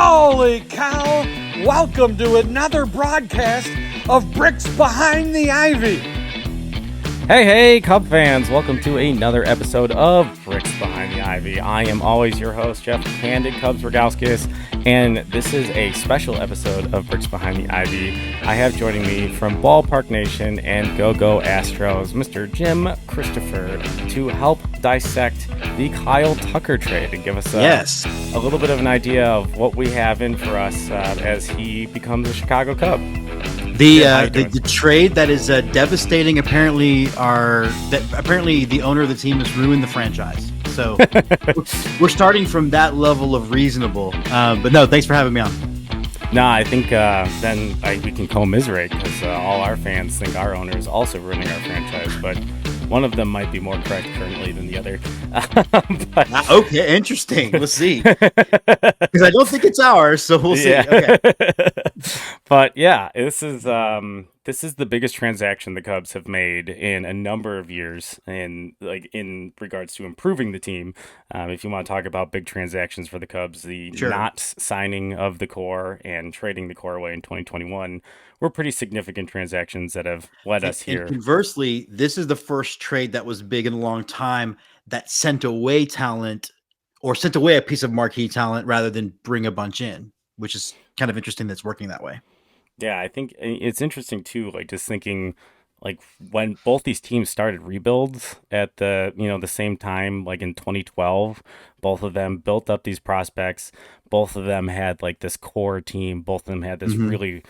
Holy cow! Welcome to another broadcast of Bricks Behind the Ivy. Hey, Cub fans! Welcome to another episode of Bricks Behind the Ivy. I am always your host, Jeff Candid Cubs Rogowskis, and this is a special episode of Bricks Behind the Ivy. I have joining me from Ballpark Nation and Go Astros, Mr. Jim Christopher, to help dissect the Kyle Tucker trade and give us a little bit of an idea of what we have in for us as he becomes a Chicago Cub. The trade that is devastating. Apparently, the owner of the team has ruined the franchise. So we're starting from that level of reasonable. But no, thanks for having me on. No, I think then we can commiserate because all our fans think our owner is also ruining our franchise. But one of them might be more correct currently than the other. Okay, interesting. Let's see. Because I don't think it's ours, so we'll see. Yeah. Okay. But yeah, this is the biggest transaction the Cubs have made in a number of years, and in regards to improving the team. If you want to talk about big transactions for the Cubs, the not signing of the core and trading the core away in 2021 were pretty significant transactions that have led us here. And conversely, this is the first trade that was big in a long time that sent away talent or sent away a piece of marquee talent rather than bring a bunch in, which is kind of interesting that's working that way. Yeah, I think it's interesting too, just thinking when both these teams started rebuilds at the same time, in 2012, both of them built up these prospects. Both of them had this core team. Both of them had this really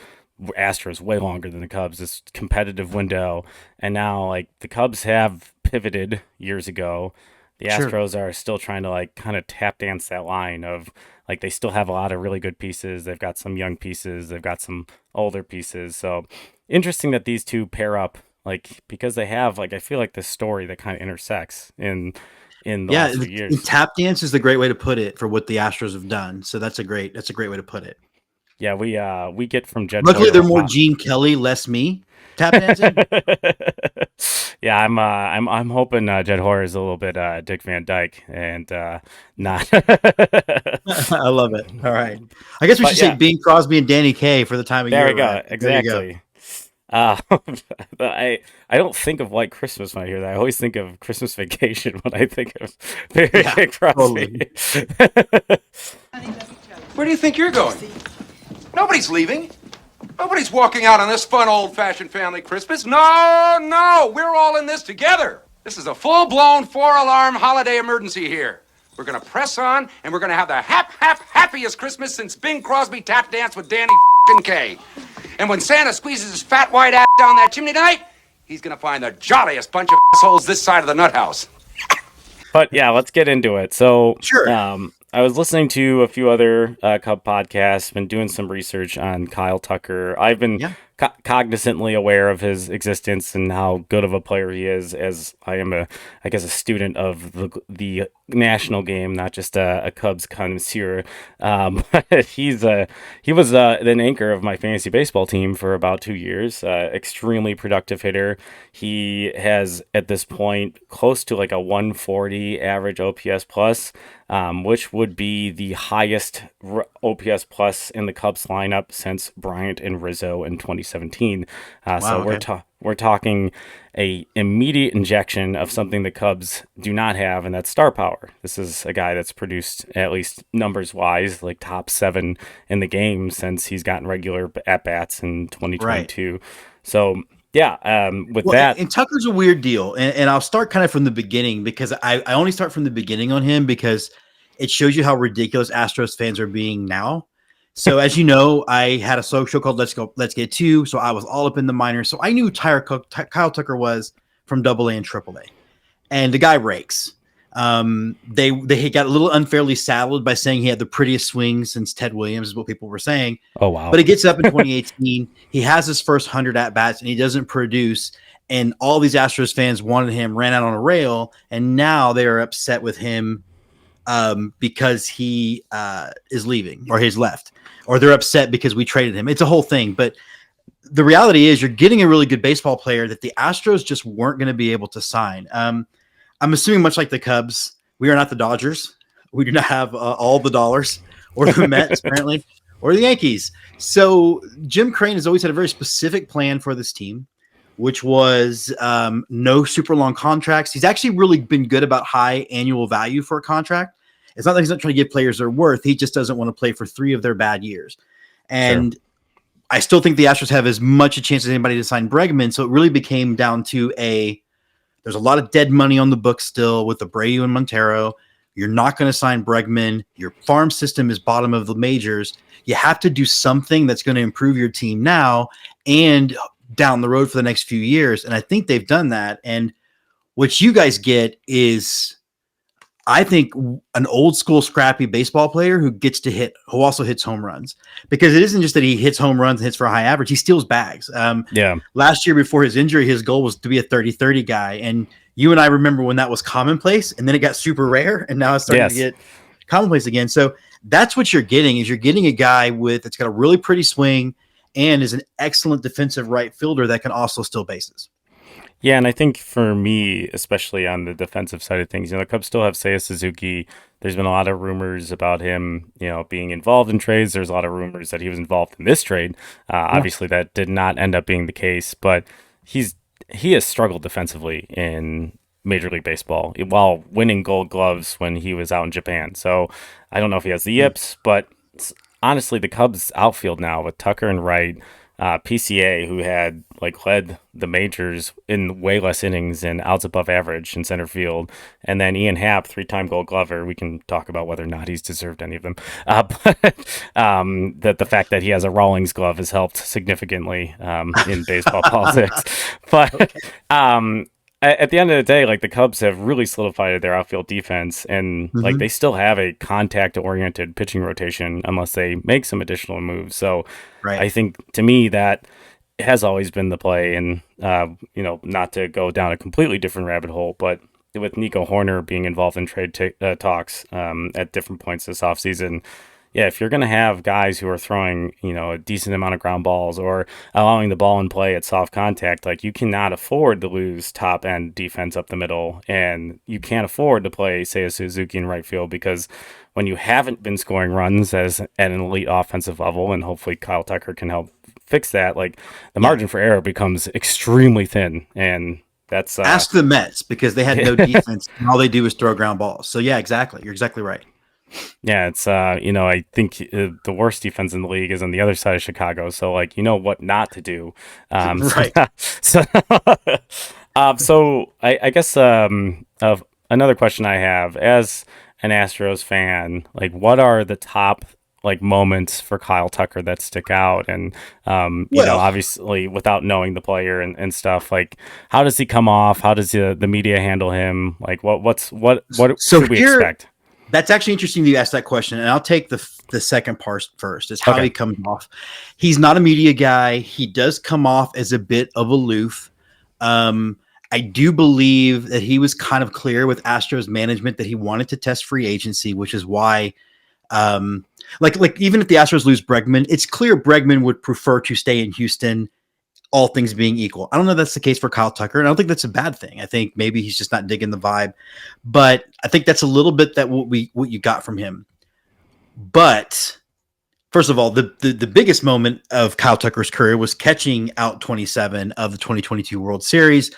Astros way longer than the Cubs, this competitive window. And now the Cubs have pivoted years ago. The Astros are still trying to kind of tap dance that line of they still have a lot of really good pieces. They've got some young pieces. They've got some older pieces. So interesting that these two pair up, because they have I feel like this story that kind of intersects in the last few years. Tap dance is the great way to put it for what the Astros have done. So that's a great way to put it. Yeah, we get from Jed. Luckily, they're more Gene Kelly, less me. Tap dancing. Yeah, I'm hoping Jed Hoyer is a little bit Dick Van Dyke and not. I love it. All right, I guess we should say Bing Crosby and Danny Kaye for the time of year. There we go. Right? Exactly. I don't think of White Christmas when I hear that. I always think of Christmas Vacation when I think of Bing Crosby. Totally. Where do you think you're going? Nobody's leaving. Nobody's walking out on this fun, old-fashioned family Christmas. No, we're all in this together. This is a full-blown 4-alarm holiday emergency here. We're going to press on, and we're going to have the happiest Christmas since Bing Crosby tap danced with Danny Kaye. And when Santa squeezes his fat white ass down that chimney tonight, he's going to find the jolliest bunch of assholes this side of the nut house. But yeah, let's get into it. So, sure. I was listening to a few other Cub podcasts, been doing some research on Kyle Tucker. I've been cognizantly aware of his existence and how good of a player he is, as I am a student of the national game, not just a Cubs connoisseur. But he was an anchor of my fantasy baseball team for about 2 years. Extremely productive hitter. He has at this point close to a 140 average OPS plus, which would be the highest OPS plus in the Cubs lineup since Bryant and Rizzo in 2017. We're talking a immediate injection of something the Cubs do not have, and that's star power. This is a guy that's produced, at least numbers wise, top 7 in the game since he's gotten regular at bats in 2022. Right. So. Yeah, that. And Tucker's a weird deal. And I'll start kind of from the beginning because I only start from the beginning on him because it shows you how ridiculous Astros fans are being now. So as you know, I had a show called Let's Get To. So I was all up in the minors. So I knew Kyle Tucker was from AA and AAA. And the guy rakes. They got a little unfairly saddled by saying he had the prettiest swing since Ted Williams is what people were saying. Oh, wow. But it gets up in 2018. He has his first 100 at-bats and he doesn't produce. And all these Astros fans wanted him, ran out on a rail. And now they are upset with him because he is leaving or he's left. Or they're upset because we traded him. It's a whole thing. But the reality is you're getting a really good baseball player that the Astros just weren't going to be able to sign. I'm assuming much like the Cubs, we are not the Dodgers. We do not have all the dollars, or the Mets apparently, or the Yankees. So Jim Crane has always had a very specific plan for this team, which was no super long contracts. He's actually really been good about high annual value for a contract. It's not that he's not trying to give players their worth. He just doesn't want to play for 3 of their bad years. And I still think the Astros have as much a chance as anybody to sign Bregman. So it really became down to there's a lot of dead money on the books still with Abreu and Montero. You're not going to sign Bregman. Your farm system is bottom of the majors. You have to do something that's going to improve your team now and down the road for the next few years. And I think they've done that. And what you guys get is, I think, an old school scrappy baseball player who also hits home runs, because it isn't just that he hits home runs and hits for a high average. He steals bags. Last year before his injury, his goal was to be a 30-30 guy. And you and I remember when that was commonplace, and then it got super rare, and now it's starting to get commonplace again. So that's what you're getting a guy that's got a really pretty swing and is an excellent defensive right fielder that can also steal bases. Yeah, and I think for me, especially on the defensive side of things, the Cubs still have Seiya Suzuki. There's been a lot of rumors about him, being involved in trades. There's a lot of rumors that he was involved in this trade. Obviously, that did not end up being the case, but he has struggled defensively in Major League Baseball while winning Gold Gloves when he was out in Japan. So I don't know if he has the yips, but honestly, the Cubs outfield now with Tucker and Wright, PCA, who had led the majors in way less innings and outs above average in center field, and then Ian Happ, 3-time Gold Glover. We can talk about whether or not he's deserved any of them, but that the fact that he has a Rawlings glove has helped significantly in baseball politics. But at the end of the day, the Cubs have really solidified their outfield defense, and they still have a contact-oriented pitching rotation unless they make some additional moves. So I think, to me, that has always been the play. And not to go down a completely different rabbit hole, but with Nico Horner being involved in trade talks at different points this offseason, if you're going to have guys who are throwing, a decent amount of ground balls or allowing the ball in play at soft contact, you cannot afford to lose top end defense up the middle, and you can't afford to play, say, a Suzuki in right field, because when you haven't been scoring runs at an elite offensive level, and hopefully Kyle Tucker can help fix that, the margin for error becomes extremely thin. And that's ask the Mets, because they had no defense and all they do is throw ground balls. So yeah, exactly. You're exactly right. Yeah, it's I think the worst defense in the league is on the other side of Chicago. So what not to do. Right. So I guess another question I have as an Astros fan, what are the top moments for Kyle Tucker that stick out? And obviously without knowing the player and stuff, how does he come off? How does the media handle him? What should we expect? That's actually interesting that you asked that question, and I'll take the second part first, is how he comes off. He's not a media guy. He does come off as a bit of aloof. I do believe that he was kind of clear with Astros management that he wanted to test free agency, which is why, even if the Astros lose Bregman, it's clear Bregman would prefer to stay in Houston, all things being equal. I don't know if that's the case for Kyle Tucker, and I don't think that's a bad thing. I think maybe he's just not digging the vibe, but I think that's a little bit that what you got from him. But first of all, the biggest moment of Kyle Tucker's career was catching out 27 of the 2022 World Series.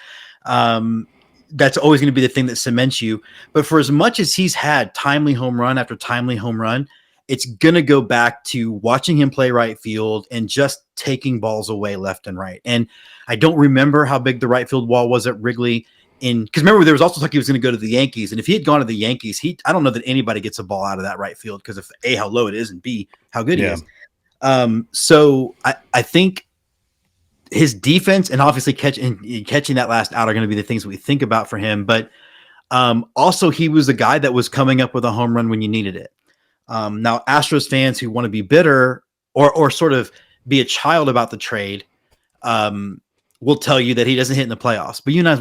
That's always going to be the thing that cements you. But for as much as he's had timely home run after timely home run, it's going to go back to watching him play right field and just taking balls away left and right. And I don't remember how big the right field wall was at Wrigley, because remember, there was also talk he was going to go to the Yankees. And if he had gone to the Yankees, I don't know that anybody gets a ball out of that right field, because of A, how low it is, and B, how good he is. So I think his defense and obviously catching that last out are going to be the things that we think about for him. But also, he was a guy that was coming up with a home run when you needed it. Now, Astros fans who want to be bitter or sort of be a child about the trade will tell you that he doesn't hit in the playoffs. But you and I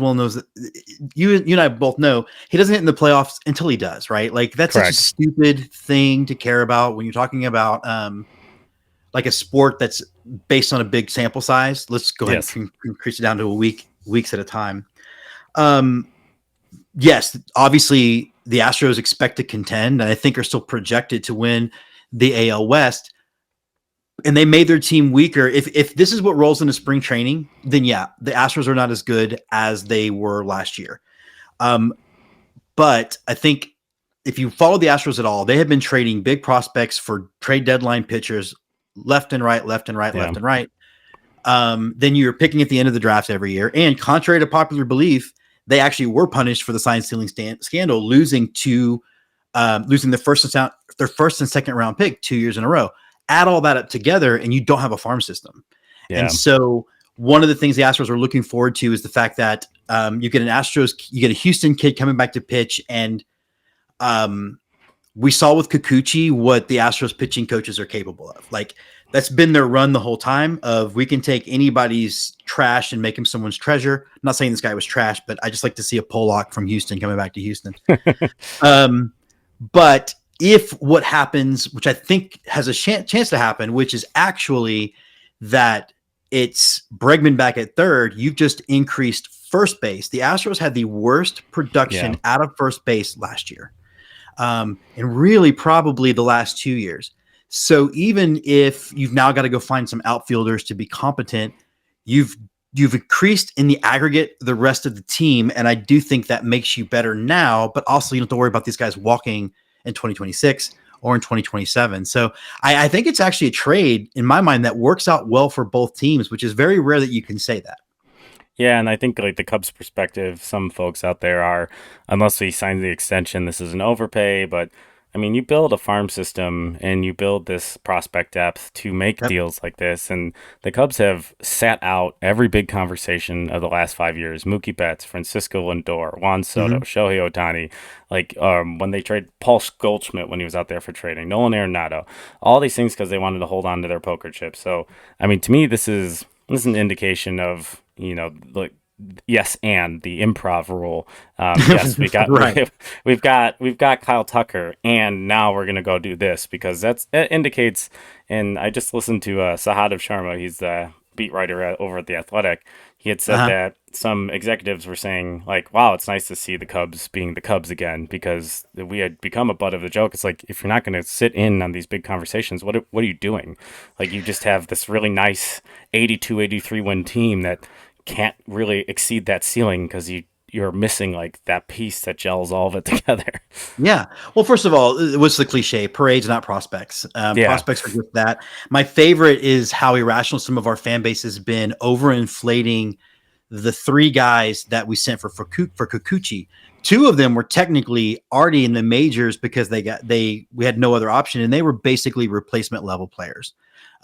you and I both know he doesn't hit in the playoffs until he does, right? That's such a stupid thing to care about when you're talking about a sport that's based on a big sample size. Let's go ahead and increase it down to weeks at a time. Yes, obviously the Astros expect to contend, and I think are still projected to win the AL West. And they made their team weaker. If this is what rolls into spring training, then yeah, the Astros are not as good as they were last year. But I think if you follow the Astros at all, they have been trading big prospects for trade deadline pitchers left and right, left and right, left and right. Then you're picking at the end of the drafts every year. And contrary to popular belief, they actually were punished for the sign stealing scandal, losing their first and second round pick 2 years in a row. Add all that up together, and you don't have a farm system. Yeah. And so one of the things the Astros are looking forward to is the fact that you get a Houston kid coming back to pitch, and we saw with Kikuchi what the Astros pitching coaches are capable of. Like, that's been their run the whole time of, we can take anybody's trash and make him someone's treasure. I'm not saying this guy was trash, but I just like to see a Pollock from Houston coming back to Houston. But if what happens, which I think has a chance to happen, which is actually that it's Bregman back at third, you've just increased first base. The Astros had the worst production out of first base last year. And really probably the last 2 years. So even if you've now got to go find some outfielders to be competent, you've increased in the aggregate the rest of the team. And I do think that makes you better now, but also you don't have to worry about these guys walking in 2026 or in 2027. So I think it's actually a trade in my mind that works out well for both teams, which is very rare that you can say that. Yeah, and I think like the Cubs' perspective, some folks out there are, unless he signs the extension, this is an overpay. But I mean, you build a farm system and you build this prospect depth to make deals like this. And the Cubs have sat out every big conversation of the last 5 years. Mookie Betts, Francisco Lindor, Juan Soto, Shohei Ohtani. Like when they trade Paul Goldschmidt when he was out there for trading, Nolan Arenado, all these things because they wanted to hold on to their poker chips. So, I mean, to me, this is an indication of, like, yes, and the improv rule. Yes, we've got Kyle Tucker, and now we're gonna go do this because that indicates. And I just listened to Sahadev Sharma. He's the beat writer over at The Athletic. He had said that some executives were saying, like, wow, it's nice to see the Cubs being the Cubs again, because we had become a butt of the joke. It's like, if you're not going to sit in on these big conversations, what are you doing? Like, you just have this really nice 82, 83 win team that can't really exceed that ceiling because you're missing like that piece that gels all of it together. Yeah. Well, first of all, what's the cliche? Parades, not prospects. Prospects are just that. My favorite is how irrational some of our fan base has been overinflating the three guys that we sent for Kikuchi. Two of them were technically already in the majors because we had no other option, and they were basically replacement level players.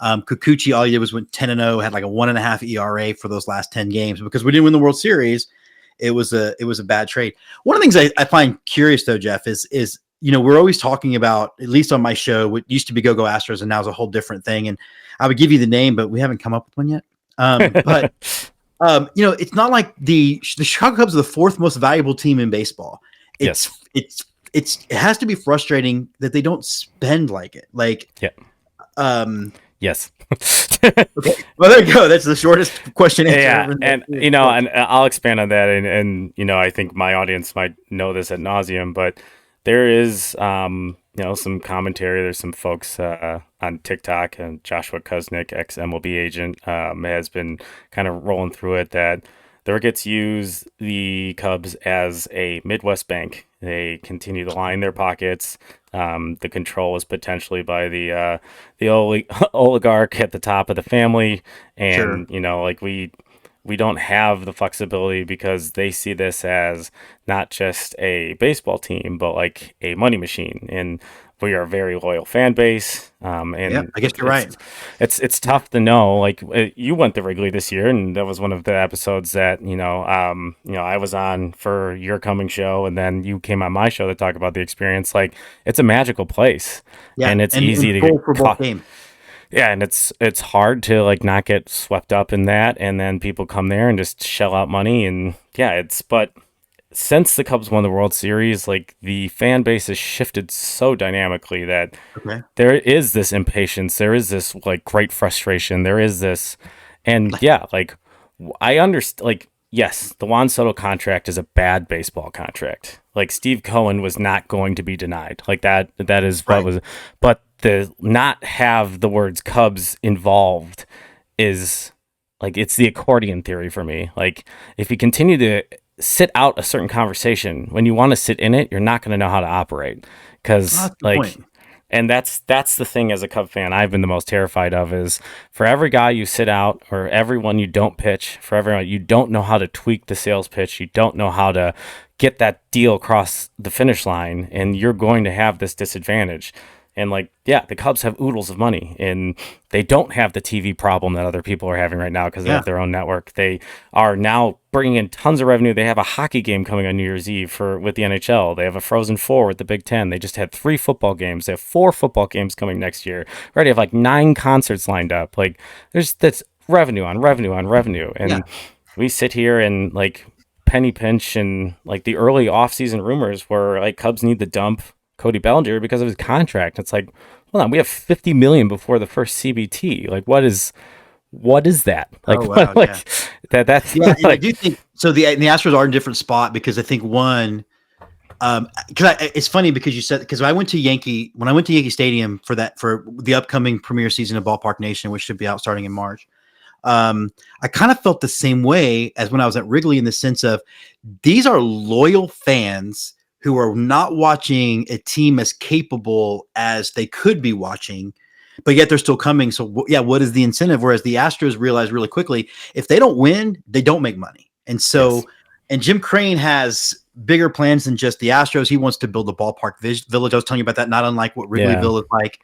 Kikuchi, all he did was went 10-0, had like a 1.5 ERA for those last 10 games because we didn't win the World Series. It was a bad trade. One of the things I find curious though, Jeff, is we're always talking about, at least on my show, what used to be Go Astros and now is a whole different thing. And I would give you the name, but we haven't come up with one yet. But it's not like the Chicago Cubs are the fourth most valuable team in baseball. It has to be frustrating that they don't spend like it. Yes. Okay. Well, there you go. That's the shortest question answer. Yeah, and I'll expand on that. And I think my audience might know this ad nauseum, but there is some commentary. There's some folks on TikTok, and Joshua Kuznick, ex MLB agent, has been kind of rolling through it that the Ricketts use the Cubs as a Midwest bank. They continue to line their pockets. The control is potentially by the oligarch at the top of the family, and we don't have the flexibility because they see this as not just a baseball team, but like a money machine. And we are a very loyal fan base. And I guess you're right. It's tough to know. Like, you went to Wrigley this year, and that was one of the episodes that I was on for your coming show, and then you came on my show to talk about the experience. Like, it's a magical place, and it's easy to get caught. Yeah, and it's hard to like not get swept up in that, and then people come there and just shell out money, and but since the Cubs won the World Series, like, the fan base has shifted so dynamically that there is this impatience, there is this like great frustration, there is this, and I understand. Like, yes, the Juan Soto contract is a bad baseball contract. Like Steve Cohen was not going to be denied. Like that is what Right. was, but the not have the words Cubs involved is like, it's the accordion theory for me. Like if you continue to sit out a certain conversation, when you want to sit in it, you're not going to know how to operate. Because That's the like, point. and that's the thing as a Cub fan I've been the most terrified of is for every guy you sit out or everyone you don't pitch, for everyone you don't know how to tweak the sales pitch, you don't know how to get that deal across the finish line, and you're going to have this disadvantage. And like, yeah, the Cubs have oodles of money, and they don't have the TV problem that other people are having right now because they have their own network. They are now bringing in tons of revenue. They have a hockey game coming on New Year's Eve with the NHL. They have a Frozen Four with the Big Ten. They just had 3 football games. They have 4 football games coming next year. We already have like 9 concerts lined up. Like, that's revenue on revenue on revenue, and we sit here and like penny pinch, and like the early offseason rumors were like Cubs need to dump Cody Bellinger because of his contract. It's like, hold on, we have $50 million before the first CBT. Like, what is that? Like, that's yeah. like, I do think so. The Astros are in a different spot because I think one, because it's funny because you said, because when I went to Yankee Stadium for the upcoming premiere season of Ballpark Nation, which should be out starting in March. I kind of felt the same way as when I was at Wrigley, in the sense of these are loyal fans who are not watching a team as capable as they could be watching, but yet they're still coming. So yeah, what is the incentive? Whereas the Astros realized really quickly, if they don't win, they don't make money. And so, and Jim Crane has bigger plans than just the Astros. He wants to build a ballpark village. I was telling you about that, not unlike what Wrigleyville is like.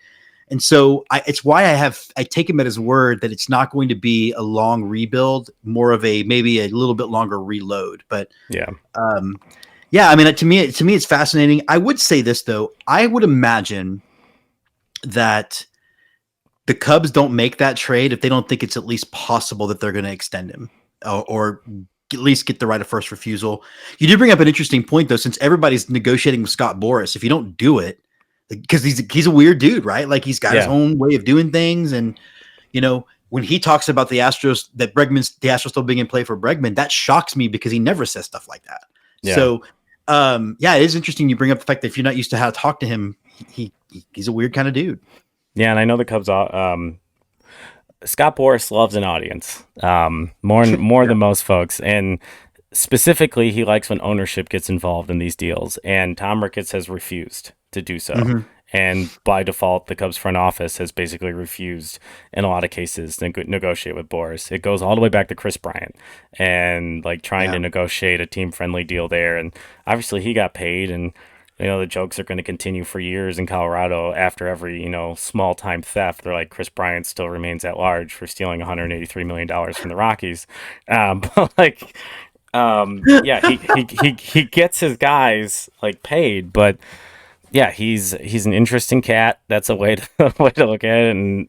And so it's why I take him at his word that it's not going to be a long rebuild, more of maybe a little bit longer reload. But yeah, I mean, to me, it's fascinating. I would say this though. I would imagine that the Cubs don't make that trade if they don't think it's at least possible that they're going to extend him or at least get the right of first refusal. You did bring up an interesting point though, since everybody's negotiating with Scott Boras. If you don't do it, because he's a weird dude, right? Like he's got his own way of doing things. And, you know, when he talks about the Astros, the Astros still being in play for Bregman, that shocks me because he never says stuff like that. Yeah. So, it is interesting you bring up the fact that if you're not used to how to talk to him, he's a weird kind of dude. Yeah, and I know the Cubs. Scott Boras loves an audience more than most folks, and specifically, he likes when ownership gets involved in these deals. And Tom Ricketts has refused to do so, and by default, the Cubs front office has basically refused in a lot of cases to negotiate with Boras. It goes all the way back to Chris Bryant and like trying to negotiate a team friendly deal there, and obviously he got paid and. You know, the jokes are going to continue for years in Colorado after every, small time theft. They're like, Chris Bryant still remains at large for stealing $183 million from the Rockies. But like, he gets his guys like paid, but yeah, he's an interesting cat. That's a way to look at it. And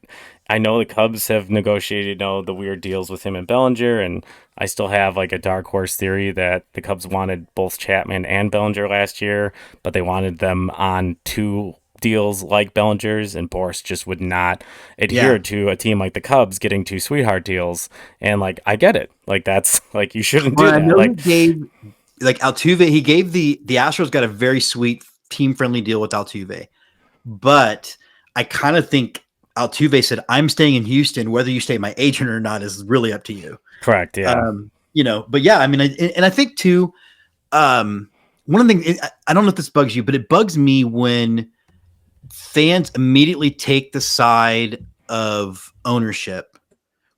I know the Cubs have negotiated, the weird deals with him and Bellinger, and I still have like a dark horse theory that the Cubs wanted both Chapman and Bellinger last year, but they wanted them on 2 deals like Bellinger's, and Boras just would not adhere to a team like the Cubs getting 2 sweetheart deals. And like, I get it. Like that's like, you shouldn't do that. I know he gave like Altuve, he gave the Astros got a very sweet team friendly deal with Altuve, but I kind of think Altuve said, I'm staying in Houston, whether you stay my agent or not is really up to you. Correct. Yeah. But yeah, I mean, I think too, one of the things, I don't know if this bugs you, but it bugs me when fans immediately take the side of ownership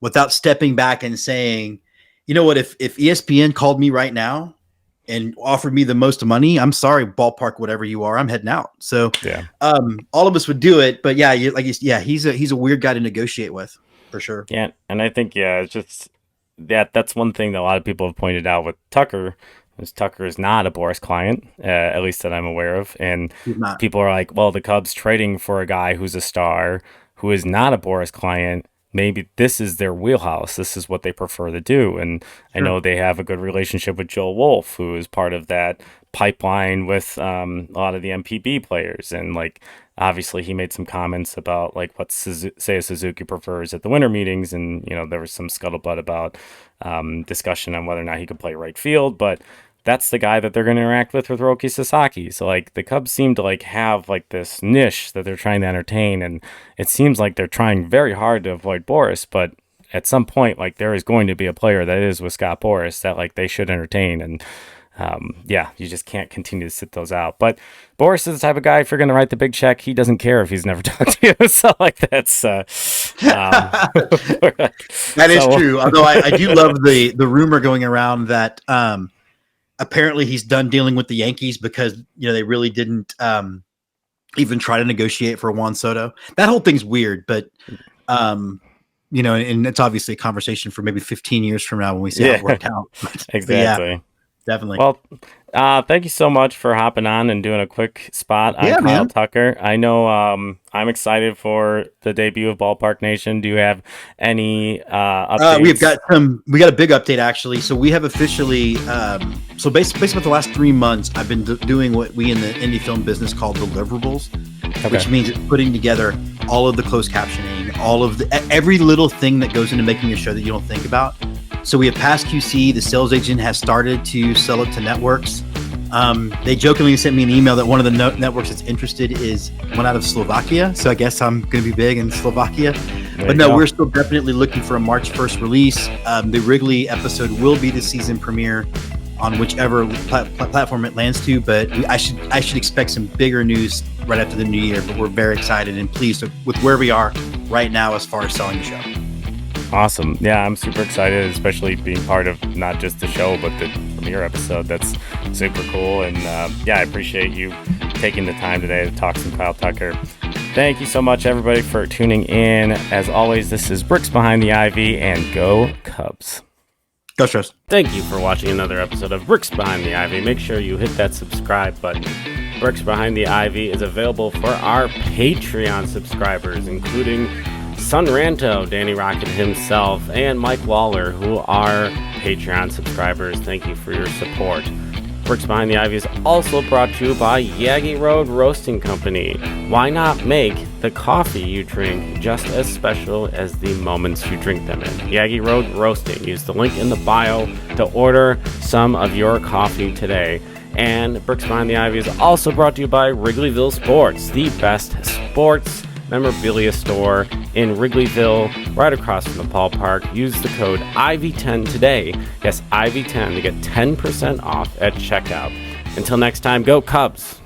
without stepping back and saying, you know what, if ESPN called me right now and offered me the most money, I'm sorry, ballpark, whatever you are, I'm heading out. So all of us would do it, but he's a weird guy to negotiate with for sure. Yeah. And I think, it's just that's one thing that a lot of people have pointed out with Tucker is Tucker is not a Boras client, at least that I'm aware of. And people are like, well, the Cubs trading for a guy who's a star, who is not a Boras client, maybe this is their wheelhouse. This is what they prefer to do. And I know they have a good relationship with Joel Wolfe, who is part of that pipeline with a lot of the MPB players. And like, obviously he made some comments about like what Seiya Suzuki prefers at the winter meetings. And, there was some scuttlebutt about discussion on whether or not he could play right field. But that's the guy that they're going to interact with Roki Sasaki. So like the Cubs seem to like have like this niche that they're trying to entertain, and it seems like they're trying very hard to avoid Boris, but at some point, like there is going to be a player that is with Scott Boris that like they should entertain, and you just can't continue to sit those out. But Boris is the type of guy, if you're going to write the big check, he doesn't care if he's never talked to you. So like that's that is true. Although I do love the rumor going around that apparently he's done dealing with the Yankees because they really didn't even try to negotiate for Juan Soto. That whole thing's weird, but and it's obviously a conversation for maybe 15 years from now when we see how it worked out. Exactly. Definitely. Well, thank you so much for hopping on and doing a quick spot on Kyle Tucker. I know I'm excited for the debut of Ballpark Nation. Do you have any updates? We got a big update actually. So we have officially so basically about the last 3 months, I've been doing what we in the indie film business call deliverables, which means it's putting together all of the closed captioning, all of every little thing that goes into making a show that you don't think about. So we have passed QC. The sales agent has started to sell it to networks. They jokingly sent me an email that one of the networks that's interested is one out of Slovakia. So I guess I'm going to be big in Slovakia. But no, we're still definitely looking for a March 1st release. The Wrigley episode will be the season premiere on whichever platform it lands to. But I should expect some bigger news right after the new year. But we're very excited and pleased with where we are right now as far as selling the show. Awesome. Yeah, I'm super excited, especially being part of not just the show, but the premiere episode. That's super cool. And I appreciate you taking the time today to talk some Kyle Tucker. Thank you so much, everybody, for tuning in. As always, this is Bricks Behind the Ivy, and go Cubs. Go Astros. Thank you for watching another episode of Bricks Behind the Ivy. Make sure you hit that subscribe button. Bricks Behind the Ivy is available for our Patreon subscribers, including Sun Ranto, Danny Rocket himself, and Mike Waller, who are Patreon subscribers. Thank you for your support. Bricks Behind the Ivy is also brought to you by Yaggy Road Roasting Company. Why not make the coffee you drink just as special as the moments you drink them in? Yaggy Road Roasting. Use the link in the bio to order some of your coffee today. And Bricks Behind the Ivy is also brought to you by Wrigleyville Sports, the best sports memorabilia store in Wrigleyville, right across from the ballpark. Use the code IV10 today. Yes, IV10 to get 10% off at checkout. Until next time, go Cubs!